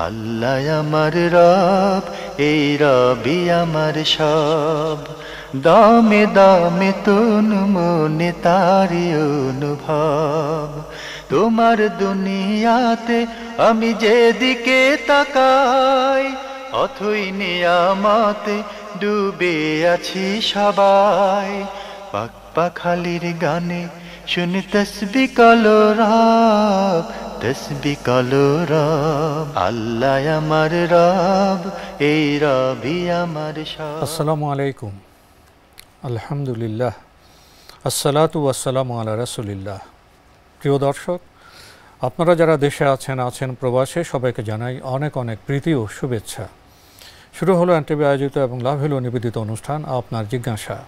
আল্লাহ আমার রব, এই রবি আমার সব। দামে দামে তুন মনে তারি অনুভব। তোমার দুনিয়াতে আমি যেদিকে তাকাই, অথই নিয়ামতে ডুবে আছি সবাই। পাক পাখালির গানে শুনি তসবি কলো রব, তসবি কলো রব। আল্লাহ আমার রব, এই রবি আমার সব। আসসালামু আলাইকুম, আলহামদুলিল্লাহ, আসসালাতু ওয়াসসালামু আলা রাসূলিল্লাহ। প্রিয় দর্শক, আপনারা যারা দেশে আছেন প্রবাসে, সবাইকে জানাই অনেক অনেক প্রীতি ও শুভেচ্ছা। শুরু হলো এনটিভি আয়োজিত এবং লাভ হলো নিবেদিত অনুষ্ঠান আপনার জিজ্ঞাসা।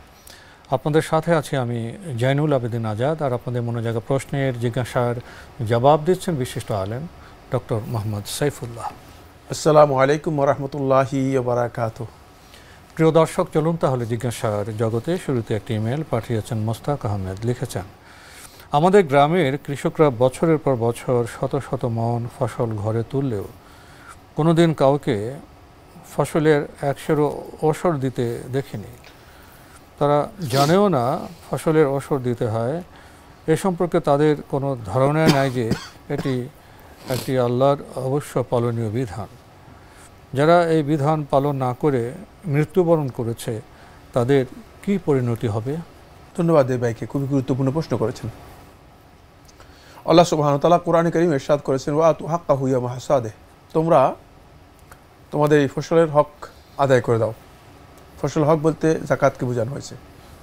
আপনাদের সাথে আছি আমি জয়নুল আবেদিন আজাদ, আর আপনাদের মনে জায়গা প্রশ্নের জিজ্ঞাসার জবাব দিচ্ছেন বিশিষ্ট আলেম ডক্টর মোহাম্মদ সাইফুল্লাহ। আসসালামু আলাইকুম ওয়া রাহমাতুল্লাহি ওয়া বারাকাতুহু। প্রিয় দর্শক, চলুন তাহলে জিজ্ঞাসার জগতে। শুরুতে একটি ইমেল পাঠিয়েছেন মোস্তাক আহমেদ। লিখেছেন, আমাদের গ্রামের কৃষকরা বছরের পর বছর শত শত মন ফসল ঘরে তুললেও কোনোদিন কাউকে ফসলের 100 ওসর দিতে দেখিনি। তারা জানেও না ফসলের ওসর দিতে হয়। এ সম্পর্কে তাদের কোনো ধারণা নাই যে এটি একটি আল্লাহর অবশ্য পালনীয় বিধান। যারা এই বিধান পালন না করে মৃত্যুবরণ করেছে, তাদের কি পরিণতি হবে? ধন্যবাদ এই ভাইকে, খুবই গুরুত্বপূর্ণ প্রশ্ন করেছেন। আল্লাহ সুবহানাহু ওয়া তাআলা কোরআনে কারীমে ইরশাদ করেছেন, ওয়া আতু হাক্কাহু ইয়াওমা হাসাদে, তোমরা তোমাদের এই ফসলের হক আদায় করে দাও। ফসল হক বলতে যাকাতকে বোঝানো হয়েছে।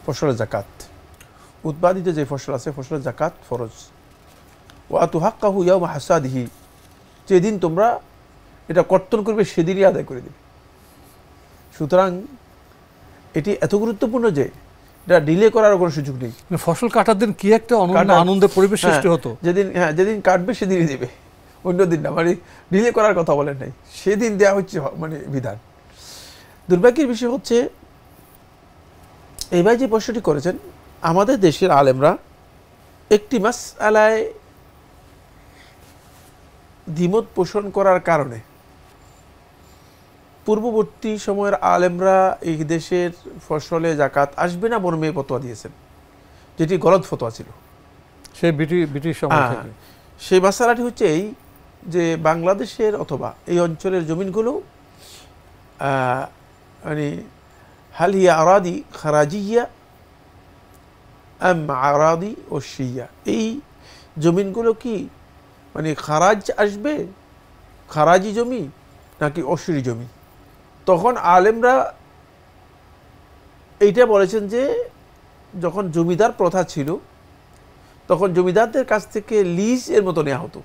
ফসলের যাকাত, উৎপাদিত যে ফসল আছে ফসলের যাকাত ফরজ। ওয়া আতু হাক্কাহু ইয়াওমা হাসাদিহি, যেদিন তোমরা এটা কর্তন করবে সেদিনই আদায় করে দেবে। সুতরাং এটি এত গুরুত্বপূর্ণ যে এটা ডিলে করার কোনো সুযোগ নেই। ফসল কাটার দিন কি একটা আনন্দের পরিবেশ সৃষ্টি হতো। যেদিন কাটবে সেদিনই দেবে, অন্য দিন না। মানে ডিলে করার কথা বলেন নাই, সেদিন দেওয়া হচ্ছে মানে বিধান। দুর্ভাগ্যের বিষয় হচ্ছে এই ভাই যে প্রশ্নটি করেছেন, আমাদের দেশের আলেমরা একটি মাসআলায় দ্বিমত পোষণ করার কারণে পূর্ববর্তী সময়ের আলেমরা এই দেশের ফসলে যাকাত আসবে না মর্মে ফতোয়া দিয়েছেন, যেটি গলত ফতোয়া ছিল সেই ব্রিটিশ সময় থেকে। সেই মাসালাটি হচ্ছে এই যে বাংলাদেশের অথবা এই অঞ্চলের জমিনগুলো মানে হাল হিয়া আরাদি খারাজিয়া আম আরাদি ও শিয়া, এই জমিনগুলো কি মানে খারাজ আসবে, খারাজি জমি নাকি অশরি জমি? তখন আলেমরা এইটা বলেছেন যে যখন জমিদার প্রথা ছিল তখন জমিদারদের কাছ থেকে লিজ এর মতো নেওয়া হতো,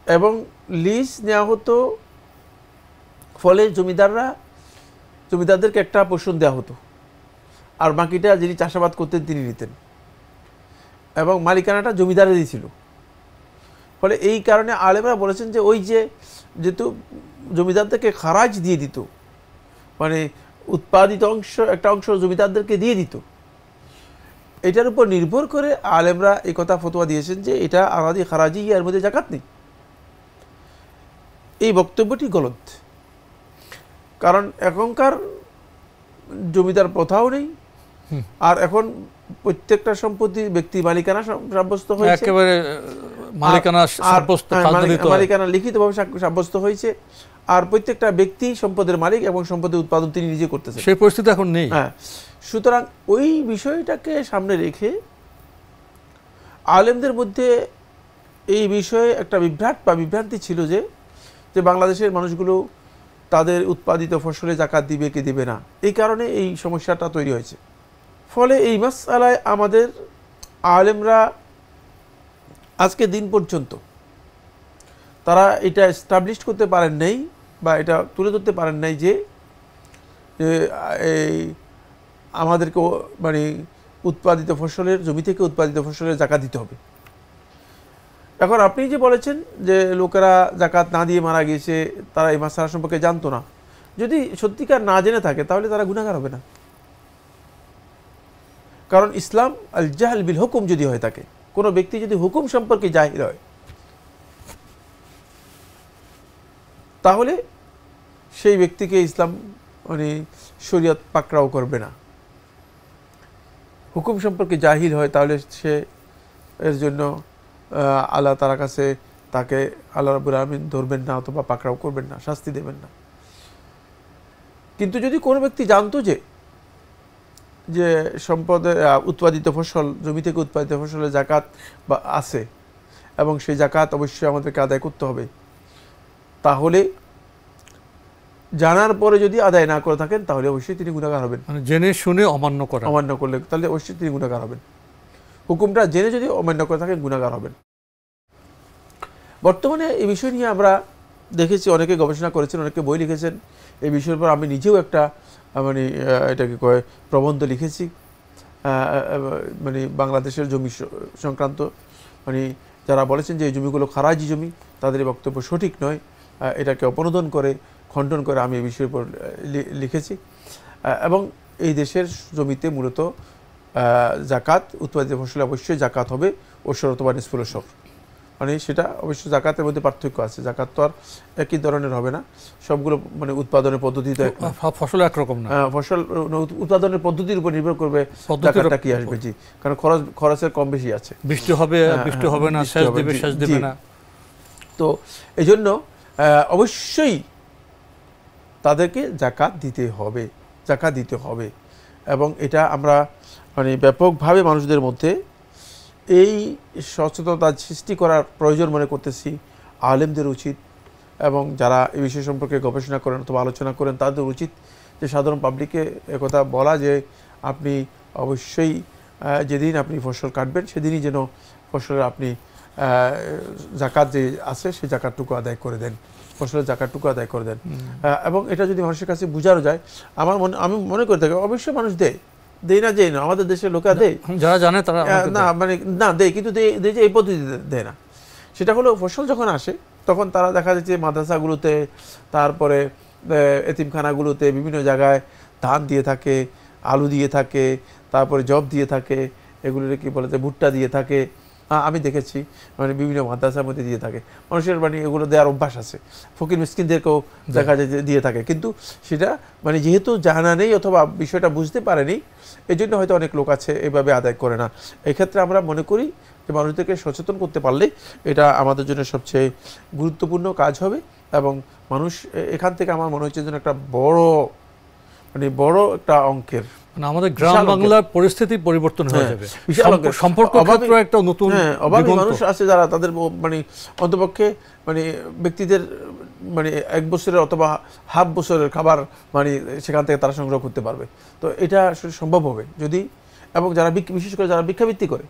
এবং লিজ নেওয়া হতো ফলে জমিদারদেরকে একটা পোর্শন দেওয়া হতো, আর বাকিটা যিনি চাষাবাদ করতেন তিনি নিতেন, এবং মালিকানাটা জমিদারেরই ছিল। ফলে এই কারণে আলেমরা বলেছেন যে ওই যে যেহেতু জমিদারদেরকে খারাজ দিয়ে দিত, মানে উৎপাদিত একটা অংশ জমিদারদেরকে দিয়ে দিত, এটার উপর নির্ভর করে আলেমরা এই কথা ফতোয়া দিয়েছেন যে এটা আরাদি খারাজি, এর মধ্যে যাকাত নেই। এই বক্তব্যটি গলত, কারণ এখনকার জমিদার প্রথাও নেই, আর এখন প্রত্যেকটা সম্পত্তি ব্যক্তি মালিকানা সাব্যস্ত হয়েছে, একেবারে মালিকানা লিখিতভাবে সাব্যস্ত হয়েছে, আর প্রত্যেকটা ব্যক্তি সম্পদের মালিক এবং সম্পদের উৎপাদন তিনি নিজে করতেছেন। সেই পরিস্থিতি এখন নেই। হ্যাঁ, সুতরাং ওই বিষয়টাকে সামনে রেখে আলেমদের মধ্যে এই বিষয়ে একটা বিভ্রান্তি ছিল যে বাংলাদেশের মানুষগুলো তাদের উৎপাদিত ফসলে যাকাত দিবে কি দিবে না, এই কারণে এই সমস্যাটা তৈরি হয়েছে। ফলে এই মাসআলায় আমাদের আলেমরা আজকে দিন পর্যন্ত তারা এটা এস্টাবলিশ করতে পারেন নাই বা এটা তুলে ধরতে পারেন নাই যে এই আমাদেরকে মানে উৎপাদিত ফসলের জমি থেকে উৎপাদিত ফসলের যাকাত দিতে হবে। এখন আপনি যে বলেছেন যে লোকেরা যাকাত না দিয়ে মারা গিয়েছে, তারা এই মাসআলা সম্পর্কে জানতো না, যদি সত্যিকার না জেনে থাকে তাহলে তারা গুনাহগার হবে না। কারণ ইসলাম আল জাহল বিল হুকুম যদি হয়ে থাকে, কোনো ব্যক্তি যদি হুকুম সম্পর্কে জাহিল হয়, তাহলে সেই ব্যক্তিকে ইসলাম মানে শরীয়ত পাকড়াও করবে না। হুকুম সম্পর্কে জাহিল হয় তাহলে সে এর জন্য আল্লাহ তাআলার কাছে তাকে আল্লাহ রাব্বুল আলামিন ধরবেন না অথবা পাকড়াও করবেন না, শাস্তি দেবেন না। কিন্তু যদি কোনো ব্যক্তি জানতো যে সম্পদের উৎপাদিত ফসল, জমি থেকে উৎপাদিত ফসলের যাকাত বা আছে এবং সেই যাকাত অবশ্যই আমাদেরকে আদায় করতে হবে, তাহলে জানার পরে যদি আদায় না করে থাকেন তাহলে অবশ্যই তিনি গুনাহগার হবেন। মানে জেনে শুনে অমান্য করলে তাহলে অবশ্যই তিনি গুনাহগার হবেন। হুকুমটা জেনে যদি অমান্য করে থাকেন গুনাহগার হবেন। বর্তমানে এই বিষয় নিয়ে আমরা দেখেছি, অনেকে গবেষণা করেছেন, অনেকে বই লিখেছেন এই বিষয়ের উপর। আমি নিজেও একটা মানে এটাকে কয় প্রবন্ধ লিখেছি, মানে বাংলাদেশের জমি সংক্রান্ত। মানে যারা বলেছেন যে এই জমিগুলো খারাজি জমি, তাদের বক্তব্য সঠিক নয়, এটাকে অপনোদন করে খণ্ডন করে আমি এই বিষয়ের উপর লিখেছি। এবং এই দেশের জমিতে মূলত জাকাত, উৎপাদিত ফসলে অবশ্যই জাকাত হবে ওশর অথবা নিসফুল ওশর। মানে সেটা অবশ্যই জাকাতের মধ্যে পার্থক্য আছে, জাকাত তো আর একই ধরনের হবে না, সবগুলো মানে উৎপাদনের পদ্ধতি তো ফসল একরকম না, ফসল উৎপাদনের পদ্ধতির উপর নির্ভর করবে জাকাতটা কি আসবে। জি, কারণ খরচের কম বেশি আছে, বৃষ্টি হবে বৃষ্টি হবে না, সেচ দিবে সেচ দিবে না। তো এই জন্য অবশ্যই তাদেরকে জাকাত দিতে হবে। এবং এটা আমরা মানে ব্যাপকভাবে মানুষদের মধ্যে এই সচেতনতা সৃষ্টি করার প্রয়োজন মনে করতেছি। আলেমদের উচিত এবং যারা এই বিষয় সম্পর্কে গবেষণা করেন অথবা আলোচনা করেন তাদের উচিত যে সাধারণ পাবলিককে একথা বলা যে আপনি অবশ্যই যেদিন আপনি ফসল কাটবেন সেদিনই যেন ফসলের আপনি জাকাত যে আছে সেই জাকাতটুকু আদায় করে দেন, ফসলের জাকাতটুকু আদায় করে দেন। এবং এটা যদি মানুষের কাছে বোঝানো যায়, আমি মনে করে থাকি অবশ্যই মানুষ দেয় না যে না, আমাদের দেশের লোকেরা দেয়, যারা জানে তারা না মানে না দেয়, কিন্তু দেয় যে এই পদ্ধতিতে দেয় না। সেটা হলো ফসল যখন আসে তখন তারা দেখা যাচ্ছে মাদ্রাসাগুলোতে, তারপরে এতিমখানাগুলোতে বিভিন্ন জায়গায় ধান দিয়ে থাকে, আলু দিয়ে থাকে, তারপরে জব দিয়ে থাকে, এগুলোকে কি বলে ভুট্টা দিয়ে থাকে। আমি দেখেছি মানে বিভিন্ন মাদ্রাসার মধ্যে দিয়ে থাকে। মানুষের মানে এগুলো দেওয়ার অভ্যাস আছে, ফকির মিসকিনদেরকেও দেখা যায় যে দিয়ে থাকে। কিন্তু সেটা মানে যেহেতু জানা নেই অথবা বিষয়টা বুঝতে পারেনি, এই জন্য হয়তো অনেক লোক আছে এভাবে আদায় করে না। এক্ষেত্রে আমরা মনে করি যে মানুষদেরকে সচেতন করতে পারলে এটা আমাদের জন্য সবচেয়ে গুরুত্বপূর্ণ কাজ হবে। এবং মানুষ এখান থেকে আমার মনে হচ্ছে যেন একটা বড় একটা অঙ্কের মানে আমাদের গ্রাম বাংলার পরিস্থিতি পরিবর্তন হয়ে যাবে, সম্পর্ক ক্ষেত্রে একটা নতুন অভাবী মানুষ আছে যারা তাদের মানে অন্তপক্ষে মানে ব্যক্তিদের মানে 1 বছরের অথবা হাফ বছরের খাবার মানে সেখান থেকে তারা সংগ্রহ করতে পারবে। তো এটা আসলে সম্ভব হবে যদি, এবং যারা বিশেষ করে যারা ভিক্ষাবৃত্তি করে,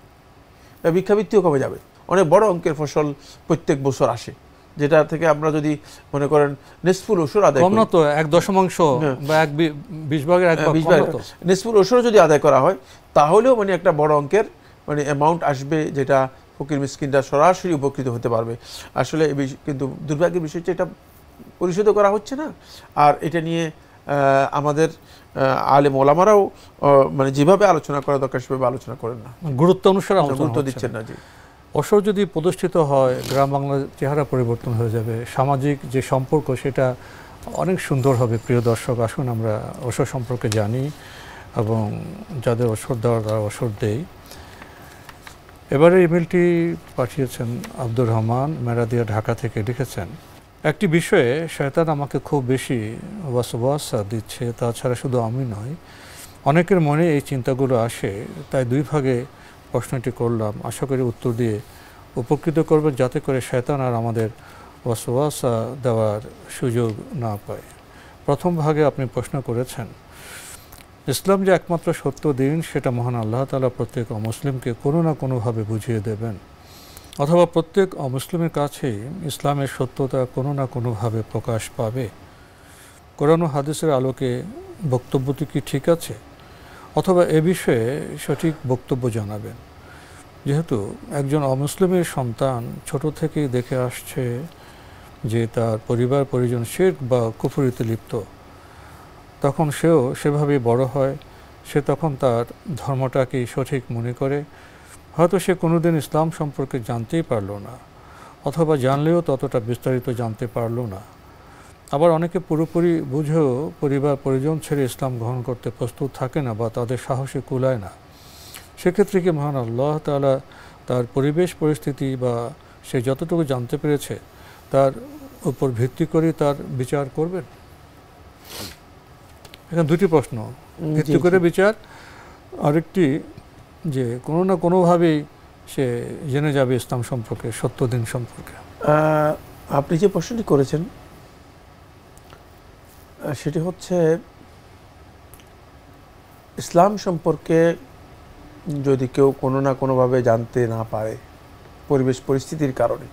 ভিক্ষাবৃত্তিও কমে যাবে। অনেক বড় অঙ্কের ফসল প্রত্যেক বছর আসে, যেটা থেকে আমরা যদি মনে করেন নিসফুল ওশর আদায় করি, তো 1.5 বা 20 ভাগের 1 ভাগ নিসফুল ওশর যদি আদায় করা হয় তাহলেও মানে একটা বড় অঙ্কের মানে অ্যামাউন্ট আসবে, যেটা ফকির মিসকিনরা সরাসরি উপকৃত হতে পারবে। আসলে কিন্তু দুর্ভাগ্যের বিষয় হচ্ছে এটা পরিশোধ করা হচ্ছে না। আর এটা নিয়ে আমাদের আলেম ওলামারাও মানে যেভাবে আলোচনা করা দরকার সেভাবে আলোচনা করেন না, গুরুত্ব অনুসারে গুরুত্ব দিচ্ছেন না। জি, ওশর যদি প্রতিষ্ঠিত হয় গ্রাম বাংলার চেহারা পরিবর্তন হয়ে যাবে, সামাজিক যে সম্পর্ক সেটা অনেক সুন্দর হবে। প্রিয় দর্শক, আসুন আমরা ওশর সম্পর্কে জানি এবং যাদের ওশর দেওয়ার তারা ওশর দেই। এবারে ইমেলটি পাঠিয়েছেন আব্দুর রহমান মেরাদিয়া, ঢাকা থেকে। লিখেছেন, একটি বিষয়ে শয়তান আমাকে খুব বেশি ওয়াসওয়াসা দিচ্ছে, তাছাড়া শুধু আমি নয় অনেকের মনে এই চিন্তাগুলো আসে। তাই 2 ভাগে প্রশ্নটি করলাম, আশা করি উত্তর দিয়ে উপকৃত করবেন, যাতে করে শয়তান আর আমাদের ওয়াসওয়াসা দেওয়ার সুযোগ না পায়। প্রথম ভাগে আপনি প্রশ্ন করেছেন, ইসলাম যে একমাত্র সত্য দিন সেটা মহান আল্লাহ তাআলা প্রত্যেক অমুসলিমকে কোনো না কোনোভাবে বুঝিয়ে দেবেন, অথবা প্রত্যেক অমুসলিমের কাছেই ইসলামের সত্যতা কোনো না কোনোভাবে প্রকাশ পাবে। কোরআন ও হাদিসের আলোকে বক্তব্যটি কি ঠিক আছে, অথবা এ বিষয়ে সঠিক বক্তব্য জানাবেন। যেহেতু একজন অমুসলিমের সন্তান ছোট থেকেই দেখে আসছে যে তার পরিবার পরিজন শিরক বা কুফরিতে লিপ্ত, তখন সেও সেভাবেই বড় হয়। সে তখন তার ধর্মটাকেই সঠিক মনে করে। হয়তো সে কোনোদিন ইসলাম সম্পর্কে জানতেই পারল না, অথবা জানলেও ততটা বিস্তারিত জানতে পারল না। আবার অনেকে পুরোপুরি বুঝেও পরিবার পরিজন ছেড়ে ইসলাম গ্রহণ করতে প্রস্তুত থাকে না বা তাদের সাহসে কুলায় না। সেক্ষেত্রে কি মহান আল্লাহ তাআলা তার পরিবেশ পরিস্থিতি বা সে যতটুকু জানতে পেরেছে তার উপর ভিত্তি করে তার বিচার করবেন? এখানে দুটি প্রশ্ন, ভিত্তি করে বিচার, আরেকটি যে কোনো না কোনোভাবেই সে জেনে যাবে ইসলাম সম্পর্কে, সত্য দিন সম্পর্কে। আপনি যে প্রশ্নটি করেছেন সেটি হচ্ছে ইসলাম সম্পর্কে যদি কেউ কোনো না কোনোভাবে জানতে না পারে পরিবেশ পরিস্থিতির কারণে,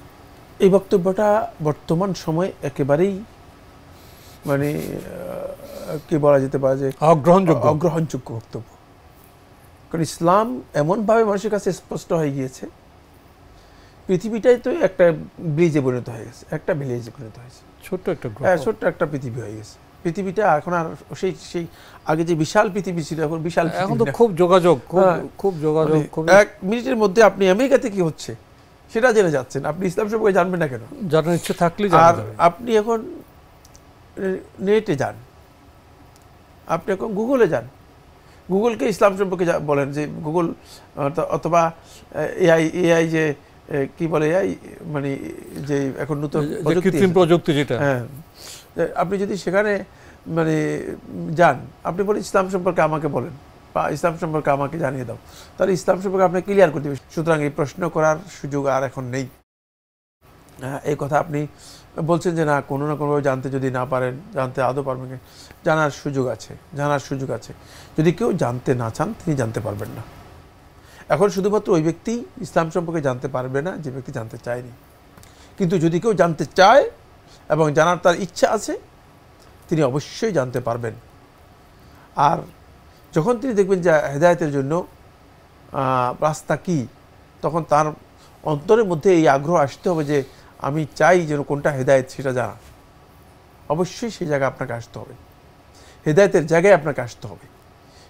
এই বক্তব্যটা বর্তমান সময়ে একেবারেই মানে কি বলা যেতে পারে যে অগ্রহণযোগ্য বক্তব্য। কারণ ইসলাম এমনভাবে মানুষের কাছে স্পষ্ট হয়ে গিয়েছে, পৃথিবীটাই তো একটা ব্রিজে পরিণত হয়ে গেছে, একটা ভিলেজে পরিণত হয়েছে, ছোট্ট একটা পৃথিবী হয়ে গেছে। পৃথিবীটা এখন আর সেই আগে যে বিশাল পৃথিবী ছিল এখন বিশাল, এখন তো খুব যোগাযোগ, খুব যোগাযোগ, এক মিনিটের মধ্যে আপনি আমেরিকাতে কি হচ্ছে সেটা জেনে যাচ্ছেন, আপনি ইসলাম সম্পর্কে জানবেন না কেন? জানার ইচ্ছে থাকলে। আর আপনি এখন নেটে যান, আপনি এখন গুগলে যান, গুগলকে ইসলাম সম্পর্কে বলেন যে গুগল অথবা এআই যে কি বলে এআই মানে যে এখন নতুন কৃত্রিম প্রযুক্তি যেটা, হ্যাঁ, আপনি যদি সেখানে মানে যান, আপনি বলেন ইসলাম সম্পর্কে আমাকে বলেন বা ইসলাম সম্পর্কে আমাকে জানিয়ে দাও, তাহলে ইসলাম সম্পর্কে আপনি ক্লিয়ার করে দেবে। সুতরাং এই প্রশ্ন করার সুযোগ আর এখন নেই। এই কথা আপনি বলছেন যে না কোনো না কোনোভাবে জানতে যদি না পারেন, জানতে আদৌ পারবেন, জানার সুযোগ আছে, জানার সুযোগ আছে। যদি কেউ জানতে না চান তিনি জানতে পারবেন না। এখন শুধুমাত্র ওই ব্যক্তি ইসলাম সম্পর্কে জানতে পারবে না যে ব্যক্তি জানতে চায়নি, কিন্তু যদি কেউ জানতে চায় এবং জানার তার ইচ্ছা আছে তিনি অবশ্যই জানতে পারবেন। আর যখন তিনি দেখবেন যে হেদায়েতের জন্য রাস্তা কি, তখন তার অন্তরের মধ্যে এই আগ্রহ আসতে হবে যে আমি চাই যেন কোনটা হেদায়েত সেটা জানা। অবশ্যই সেই জায়গায় আপনাকে আসতে হবে, হেদায়েতের জায়গায় আপনাকে আসতে হবে।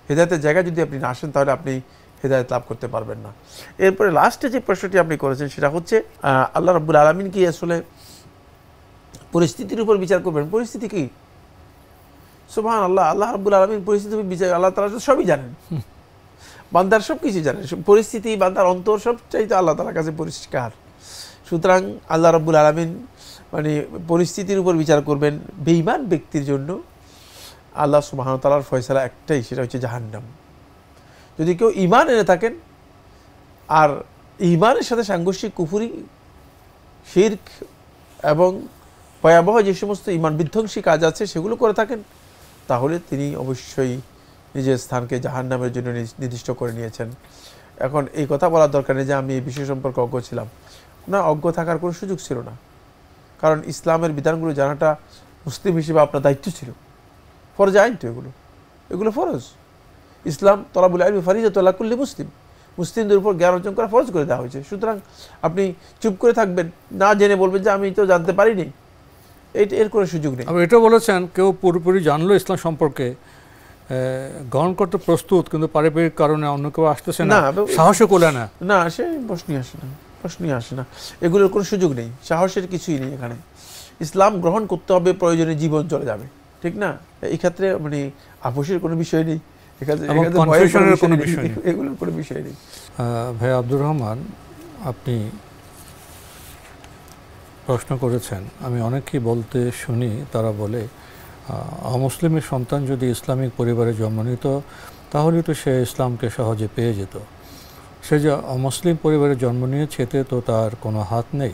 হেদায়েতের জায়গায় যদি আপনি না আসেন তাহলে আপনি হেদায়েত লাভ করতে পারবেন না। এরপরে লাস্টে যে প্রশ্নটি আপনি করেছেন সেটা হচ্ছে আল্লাহ রাব্বুল আলামিন কি আসলে পরিস্থিতির উপর বিচার করবেন? পরিস্থিতি কি? সুবহানাল্লাহ, আল্লাহ রাব্বুল আলামিন পরিস্থিতির উপর বিচার, আল্লাহ তাআলা সবই জানেন, বান্দার সব কিছু জানেন, পরিস্থিতি বান্দার অন্তর সব চাইতে আল্লাহ তাআলার কাছে পরিষ্কার। সুতরাং আল্লাহ রাব্বুল আলামিন মানে পরিস্থিতির উপর বিচার করবেন। বেঈমান ব্যক্তির জন্য আল্লাহ সুবহানাহু ওয়া তাআলার ফয়সালা একটাই, সেটা হচ্ছে জাহান্নাম। যদি কেউ ঈমান এনে থাকেন আর ঈমানের সাথে সাংঘর্ষিক কুফরি, শিরক এবং ভয়াবহ যে সমস্ত ঈমান বিধ্বংসী কাজ আছে সেগুলো করে থাকেন, তাহলে তিনি অবশ্যই নিজের স্থানকে জাহান্নামের জন্য নির্দিষ্ট করে নিয়েছেন। এখন এই কথা বলার দরকার নেই যে আমি এই বিষয় সম্পর্কে অজ্ঞ ছিলাম, না, অজ্ঞ থাকার কোনো সুযোগ ছিল না। কারণ ইসলামের বিধানগুলো জানাটা মুসলিম হিসেবে আপনার দায়িত্ব ছিল, ফরজ আইন তো এগুলো ফরজ। ইসলাম তলাবুল ইলমি ফারিজাতুন আলা কুল্লি মুসলিম, মুসলিমদের উপর জ্ঞান অর্জন করা ফরজ করে দেওয়া হয়েছে। সুতরাং আপনি চুপ করে থাকবেন, না জেনে বলবেন যে আমি তো জানতে পারিনি, এর কোনো সুযোগ নেই। আপনি এটাও বলেছেন কেউ পুরোপুরি জানলো ইসলাম সম্পর্কে, গ্রহণ করতে প্রস্তুত, কিন্তু পারিবারিক কারণে অন্য কেউ আসতেছে না, সাহসও করে না, না, সে প্রশ্নই আসে না, এগুলোর কোনো সুযোগ নেই, সাহসের কিছুই নেই এখানে। ইসলাম গ্রহণ করতে হবে, প্রয়োজনে জীবন চলে যাবে, ঠিক না? এই ক্ষেত্রে মানে আপোষের কোনো বিষয় নেই, এগুলোর কোনো বিষয় নেই। ভাই আব্দুর রহমান, আপনি প্রশ্ন করেছেন, আমি অনেকেই বলতে শুনি, তারা বলে অমুসলিমের সন্তান যদি ইসলামিক পরিবারে জন্ম নিত তাহলে তো সে ইসলামকে সহজে পেয়ে যেত, সে যে অমুসলিম পরিবারে জন্ম নিয়েছে এতে তো তার কোনো হাত নেই,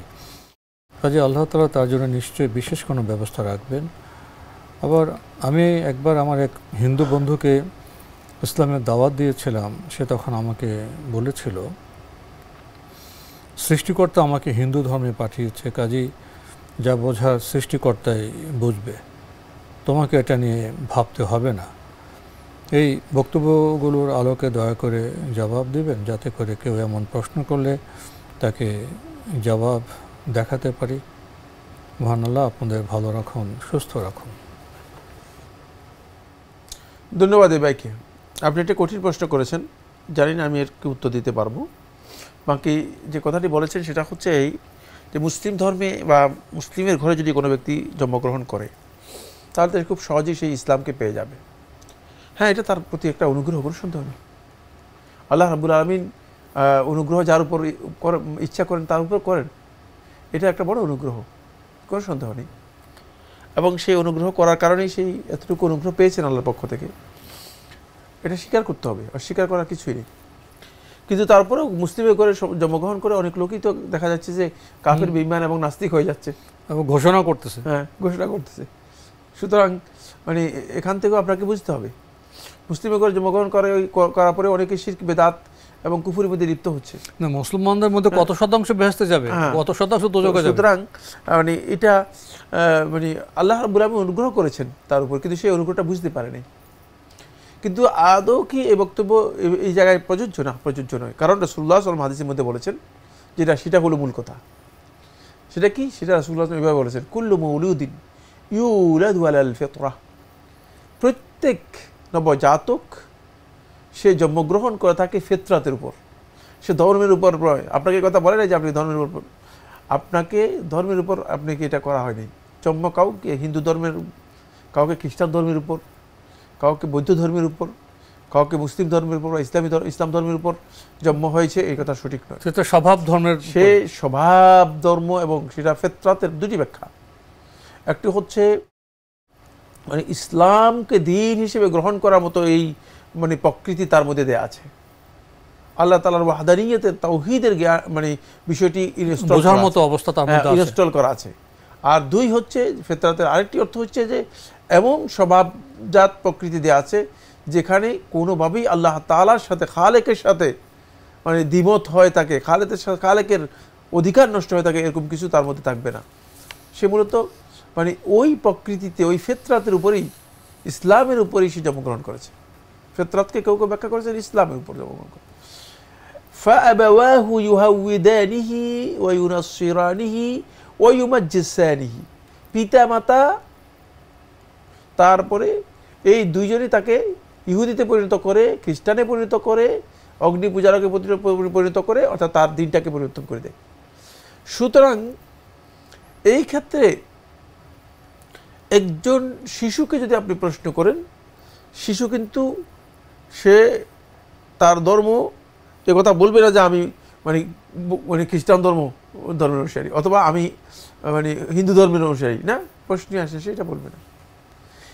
কাজে আল্লাহ তাআলা তার জন্য নিশ্চয়ই বিশেষ কোনো ব্যবস্থা রাখবেন। আবার আমি একবার আমার এক হিন্দু বন্ধুকে ইসলামের দাওয়াত দিয়েছিলাম, সে তখন আমাকে বলেছিল সৃষ্টিকর্তা আমাকে হিন্দু ধর্মে পাঠিয়েছে, কাজেই যা বোঝার সৃষ্টিকর্তাই বুঝবে, তোমাকে এটা নিয়ে ভাবতে হবে না। এই বক্তব্যগুলোর আলোকে দয়া করে জবাব দিবেন, যাতে করে কেউ এমন প্রশ্ন করলে তাকে জবাব দেখাতে পারি। মহান আল্লাহ আপনাদের ভালো রাখুন, সুস্থ রাখুন। ধন্যবাদ এই ভাইকে, আপনি একটা কঠিন প্রশ্ন করেছেন, জানি না আমি এর কি উত্তর দিতে পারবো। বাকি যে কথাটি বলেছেন সেটা হচ্ছে এই যে মুসলিম ধর্মে বা মুসলিমের ঘরে যদি কোনো ব্যক্তি জন্মগ্রহণ করে তাহলে তো খুব সহজেই সেই ইসলামকে পেয়ে যাবে। হ্যাঁ, এটা তার প্রতি একটা অনুগ্রহ, কোনো সন্দেহ নেই। আল্লাহ রাব্বুল আলামিন অনুগ্রহ যার উপর ইচ্ছা করেন তার উপর করেন, এটা একটা বড় অনুগ্রহ, কোনো সন্দেহ নেই। এবং সেই অনুগ্রহ করার কারণেই সেই এতটুকু অনুগ্রহ পেয়েছেন আল্লাহর পক্ষ থেকে, এটা স্বীকার করতে হবে, অস্বীকার করার কিছুই নেই। কিন্তু তারপরেও মুসলিমে করে জন্মগ্রহণ করে অনেক লোকই তো দেখা যাচ্ছে যে কাফের, বেঈমান এবং নাস্তিক হয়ে যাচ্ছে, এবং ঘোষণা করতেছে। হ্যাঁ, ঘোষণা করতেছে। সুতরাং মানে এখান থেকেও আপনাকে বুঝতে হবে, মুসলিমে করে জন্মগ্রহণ করার পরে অনেকে শিরক, বেদাত এবং কুফরের মধ্যে লিপ্ত হচ্ছে। না, মুসলমানদের মধ্যে কত শতাংশ বেহেশতে যাবে, কত শতাংশ দোজখে যাবে। সুতরাং মানে এটা মানে আল্লাহ রাব্বুল আলামিন অনুগ্রহ করেছেন তার উপর, কিন্তু সেই অনুগ্রহটা বুঝতে পারেনি। কিন্তু আদৌ কি এই বক্তব্য এই জায়গায় প্রযোজ্য? না, প্রযোজ্য নয়। কারণ রাসূলুল্লাহ সাল্লাল্লাহু আলাইহি ওয়াসাল্লাম হাদিসের মধ্যে বলেছেন যেটা, সেটা হলো মূল কথা। সেটা কি? সেটা রাসূলুল্লাহ এভাবে বলেছেন, কুল্লু মাউলুদিন ইউলাদু আলাল ফিতরাহ, প্রত্যেক নবজাতক সে জন্মগ্রহণ করে থাকে ফিতরাতের উপর, সে ধর্মের উপর নয়। আপনাকে কথা বলে না যে আপনি ধর্মের উপর, আপনাকে ধর্মের উপর আপনাকে এটা করা হয়নি। জন্ম কাউকে হিন্দু ধর্মের, কাউকে খ্রিস্টান ধর্মের উপর, কাউকে বৌদ্ধ ধর্মের উপর, কাউকে মুসলিম ধর্মের উপর, ইসলাম ধর্মের উপর জন্ম হয়েছে, এই কথা সঠিক নয়। সেটা স্বভাব ধর্মের, সে স্বভাব ধর্ম এবং সেটা ফিতরাতের দুটি ব্যাখ্যা। একটি হচ্ছে মানে ইসলামকে দিন হিসেবে গ্রহণ করার মতো এই মানে প্রকৃতি তার মধ্যে দেয়া আছে, আল্লাহ তাআলার ওয়াহদানিয়তের, তাওহীদের মানে বিষয়টি বোঝার মতো অবস্থা তার মধ্যে আছে, ইনস্টল করা আছে। আর দুই হচ্ছে ফিতরাতের আরেকটি অর্থ হচ্ছে যে এমন স্বভাবজাত প্রকৃতি দেয়া আছে যেখানে কোনোভাবেই আল্লাহ তাআলার সাথে, খালেকের সাথে মানে দ্বিমত হয় থাকে, খালেকের অধিকার নষ্ট হয়ে থাকে, এরকম কিছু তার মধ্যে থাকবে না। সে মূলত মানে ওই প্রকৃতিতে, ওই ফিতরাতের উপরেই, ইসলামের উপরেই সে জন্মগ্রহণ করেছে। ফিতরাতকে কেউ কেউ ব্যাখ্যা করেছেন ইসলামের উপর জন্মগ্রহণ করে। فأبواه يهودانه وينصرانه ويمجسانه, পিতা মাতা তারপরে এই দুইজনই তাকে ইহুদিতে পরিণত করে, খ্রিস্টানে পরিণত করে, অগ্নি পূজারকে পরিণত করে, অর্থাৎ তার দিনটাকে পরিবর্তন করে দেয়। সুতরাং এই ক্ষেত্রে একজন শিশুকে যদি আপনি প্রশ্ন করেন, শিশু কিন্তু সে তার ধর্ম এ কথা বলবে না যে আমি মানে মানে খ্রিস্টান ধর্মের অনুসারী, অথবা আমি মানে হিন্দু ধর্মের অনুসারী, না, প্রশ্নই আসে সেটা বলবে না।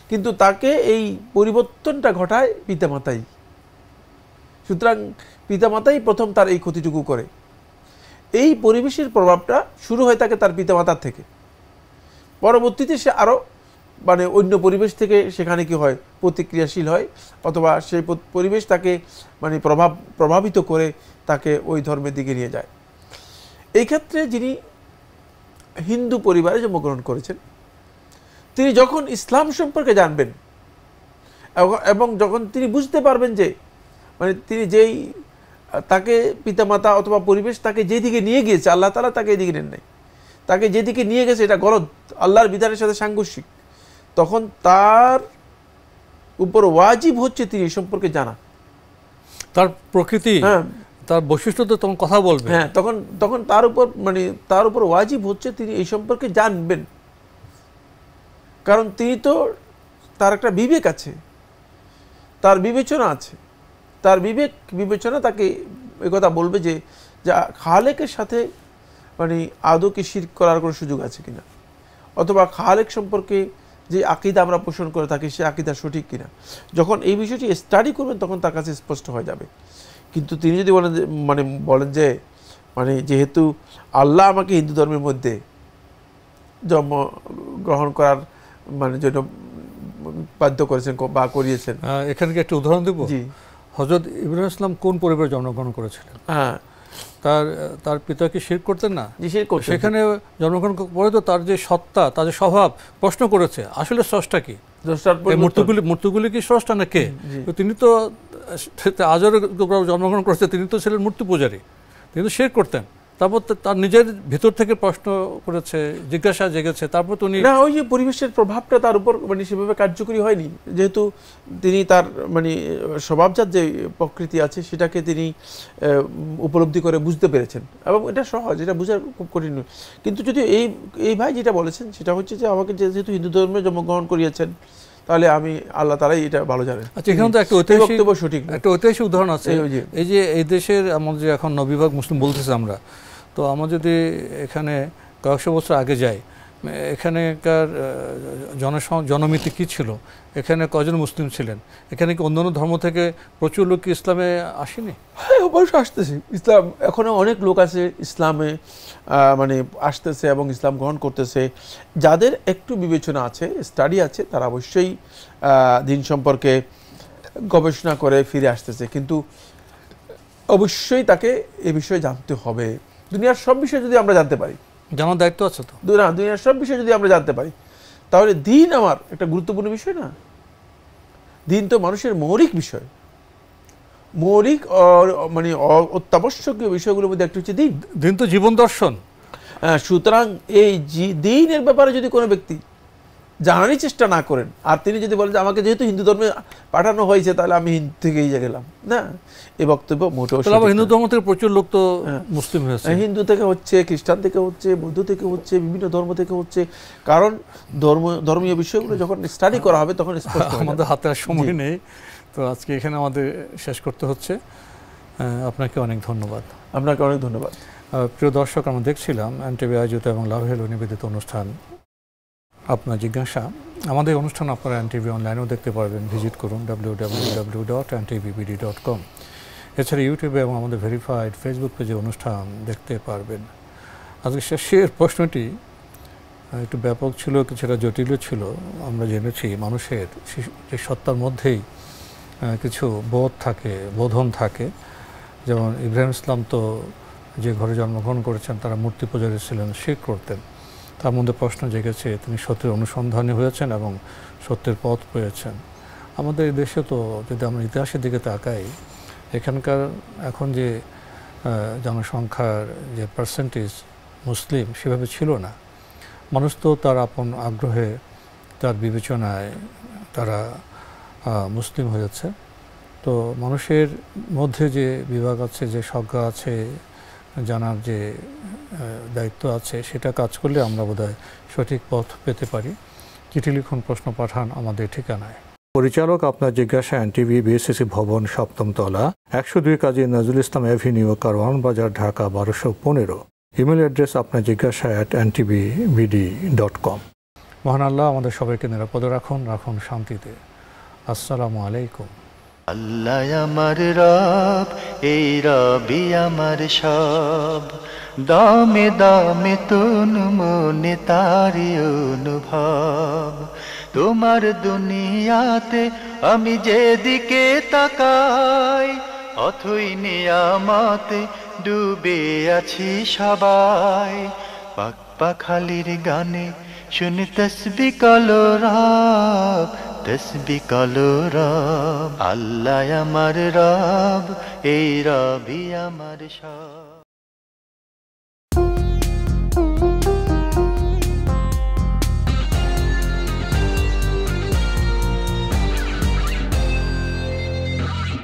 কিন্তু তাকে এই পরিবর্তনটা ঘটায় পিতামাতাই। সুতরাং পিতামাতাই প্রথম তার এই ক্ষতিটুকু করে। এই পরিবেশের প্রভাবটা শুরু হয়ে থাকে তার পিতামাতার থেকে, পরবর্তীতে সে আরও মানে অন্য পরিবেশ থেকে সেখানে কি হয়, প্রতিক্রিয়াশীল হয়, অথবা সেই পরিবেশ তাকে মানে প্রভাবিত করে তাকে ওই ধর্মের দিকে নিয়ে যায়। এই ক্ষেত্রে যিনি হিন্দু পরিবারে জন্মগ্রহণ করেছেন, তিনি যখন ইসলাম সম্পর্কে জানবেন এবং যখন তিনি বুঝতে পারবেন যে মানে তিনি যেই তাকে পিতামাতা অথবা পরিবেশ তাকে যেদিকে নিয়ে গিয়েছে, আল্লাহ তাআলা তাকে এদিকে নেন নাই, তাকে যেদিকে নিয়ে গেছে এটা গলদ, আল্লাহর বিধানের সাথে সাংঘর্ষিক, তখন তার উপর ওয়াজিব হচ্ছে তিনি এই সম্পর্কে জানা, তার প্রকৃতি, হ্যাঁ, তার বৈশিষ্ট্য তো তখন কথা বলবে, হ্যাঁ, তখন তার উপর মানে তার উপর ওয়াজিব হচ্ছে তিনি এই সম্পর্কে জানবেন। কারণ তিনি তো, তার একটা বিবেক আছে, তার বিবেচনা আছে, তার বিবেচনা তাকে এই কথা বলবে যে খালেকের সাথে মানে আদৌ কি শিরক করার কোনো সুযোগ আছে কিনা, অথবা খালেক সম্পর্কে যে আকীদা আমরা পোষণ করে থাকি সে আকীদা সঠিক কিনা। যখন এই বিষয়টি স্টাডি করবেন তখন তার কাছে স্পষ্ট হয়ে যাবে। কিন্তু তিনি যদি বলেন যে মানে যেহেতু আল্লাহ আমাকে হিন্দু ধর্মের মধ্যে জন্ম গ্রহণ করার মানে জন্য বাধ্য করেছেন বা করিয়েছেন, এখানে কি একটা উদাহরণ দেব? জি, হযরত ইব্রাহিম ইসলাম কোন পরিবারে জন্মগ্রহণ করেছিলেন? হ্যাঁ, তার পিতা কি শিরক করতেন না? সেখানে জন্মগ্রহণ করে তো তার যে সত্তা, তার যে স্বভাব প্রশ্ন করেছে আসলে স্রষ্টা কি, মূর্তিগুলি কি স্রষ্টা না কে? তিনি তো আজর জন্মগ্রহণ করেছে, তিনি তো ছিলেন মূর্তি পূজারী, তিনি তো শিরক করতেন। তারপর তার নিজের ভিতর থেকে প্রশ্ন করেছে, জিজ্ঞাসা জেগেছে, তারপর তো উনি না, ওই যে পরিবেশের প্রভাবটা তার উপর মানে সেভাবে কার্যকরী হয়নি, যেহেতু তিনি তার মানে স্বভাবজাত যে প্রকৃতি আছে সেটাকে তিনি উপলব্ধি করে বুঝতে পেরেছেন, এবং এটা সহজ, এটা বোঝার খুব কঠিন নয়। কিন্তু যদি এই ভাই যেটা বলেছেন সেটা হচ্ছে যে আমাকে যেহেতু হিন্দু ধর্মে জন্মগ্রহণ করিয়েছেন, তাহলে আমি আল্লাহ তারাই এটা ভালো জানেন। আচ্ছা, এখানে তো একটা ঐতিহাসিক উদাহরণ আছে। এই যে এই দেশের আমাদের যে এখন নবীভাগ মুসলিম বলতেছে আমরা, তো আমরা যদি এখানে কয়েকশো বছর আগে যাই, এখানেকার জনমিতি কী ছিল, এখানে কজন মুসলিম ছিলেন, এখানে কি অন্যান্য ধর্ম থেকে প্রচুর লোক কি ইসলামে আসেনি? হ্যাঁ, অবশ্যই আসতেছে। ইসলাম এখনও অনেক লোক আছে ইসলামে মানে আসতেছে এবং ইসলাম গ্রহণ করতেছে। যাদের একটু বিবেচনা আছে, স্টাডি আছে, তারা অবশ্যই দিন সম্পর্কে গবেষণা করে ফিরে আসতেছে, কিন্তু অবশ্যই তাকে এ বিষয়ে জানতে হবে। দুনিয়ার সব বিষয় যদি আমরা জানতে পারি, জানার দায়িত্ব আছে তো। না, দুনিয়ার সব বিষয় যদি আমরা জানতে পারি, তাহলে দিন আমার একটা গুরুত্বপূর্ণ বিষয় না? দিন তো মানুষের মৌলিক বিষয়, মৌলিক মানে অত্যাবশ্যকীয় বিষয়গুলোর মধ্যে একটা হচ্ছে দিন। দিন তো জীবন দর্শন। সুতরাং এই দিনের ব্যাপারে যদি কোনো ব্যক্তি জানারই চেষ্টা না করেন, আর তিনি যদি বলেন যে আমাকে যেহেতু হিন্দু ধর্মে পাঠানো হয়েছে তাহলে আমি হিন্দু থেকেই গেলাম, না, এই বক্তব্য মোটেও। হিন্দু ধর্ম থেকে প্রচুর লোক তো মুসলিম হয়েছে, হিন্দু থেকে হচ্ছে, খ্রিস্টান থেকে হচ্ছে, বৌদ্ধ থেকে হচ্ছে, বিভিন্ন ধর্ম থেকে হচ্ছে, কারণ ধর্মীয় বিষয়গুলো যখন স্টাডি করা হবে তখন স্পষ্ট। আমাদের হাতে আর সময় নেই, তো আজকে এখানে আমাদের শেষ করতে হচ্ছে। আপনাকে অনেক ধন্যবাদ। আপনাকে অনেক ধন্যবাদ। প্রিয় দর্শক, আমরা দেখছিলাম এনটিভি আয়োজিত এবং লাভ হেলো নিবেদিত অনুষ্ঠান আপনার জিজ্ঞাসা। আমাদের অনুষ্ঠান আপনারা এনটিভি অনলাইনেও দেখতে পারবেন, ভিজিট করুন www.ntvbd.com। এছাড়া ইউটিউবে এবং আমাদের ভেরিফাইড ফেসবুক পেজে অনুষ্ঠান দেখতে পারবেন। আজকে শেষের প্রশ্নটি একটু ব্যাপক ছিল, কিছুটা জটিলও ছিল। আমরা জেনেছি মানুষের যে সত্তার মধ্যেই কিছু বোধ থাকে, বোধন থাকে। যেমন ইব্রাহিম ইসলাম তো যে ঘরে জন্মগ্রহণ করেছেন তারা মূর্তি পূজারী ছিলেন, শিরক করতেন। তার মধ্যে প্রশ্ন জেগেছে, তিনি সত্যের অনুসন্ধানী হয়েছেন এবং সত্যের পথ পেয়েছেন। আমাদের এই দেশে তো যদি আমরা ইতিহাসের দিকে তাকাই, এখানকার এখন যে জনসংখ্যার যে পার্সেন্টেজ মুসলিম সেভাবে ছিল না। মানুষ তো তার আপন আগ্রহে, তার বিবেচনায় তারা মুসলিম হয়েছে। তো মানুষের মধ্যে যে বিভাগ আছে, যে সজ্ঞা আছে, জানার যে দায়িত্ব আছে, সেটা কাজ করলে আমরা বোধহয় সঠিক পথ পেতে পারি। চিঠি লিখুন, প্রশ্ন পাঠান আমাদের ঠিকানায়। পরিচালক আপনার জিজ্ঞাসা, এনটিভি, বিএসসিসি ভবন, 7ম তলা, 102 কাজী নজরুল ইসলাম অ্যাভিনিউ, কারওয়ান বাজার, ঢাকা 1215। ইমেল অ্যাড্রেস আপনার জিজ্ঞাসা @ntvbd.com। মহান আল্লাহ আমাদের সবাইকে নিরাপদে রাখুন, রাখুন শান্তিতে। আসসালামু আলাইকুম। আল্লাহ আমার রব, এই রবি আমার সব, দামে দামে তুন মনে তারি অনুভব। তোমার দুনিয়াতে আমি যেদিকে তাকাই, অথই নিয়ামতে ডুবে আছি সবাই। পাক পাখালির গানে শুনি তসবিহ কলরব, তসবিহ কলরব। আল্লাহ আমার রব, এই রবি আমার সব।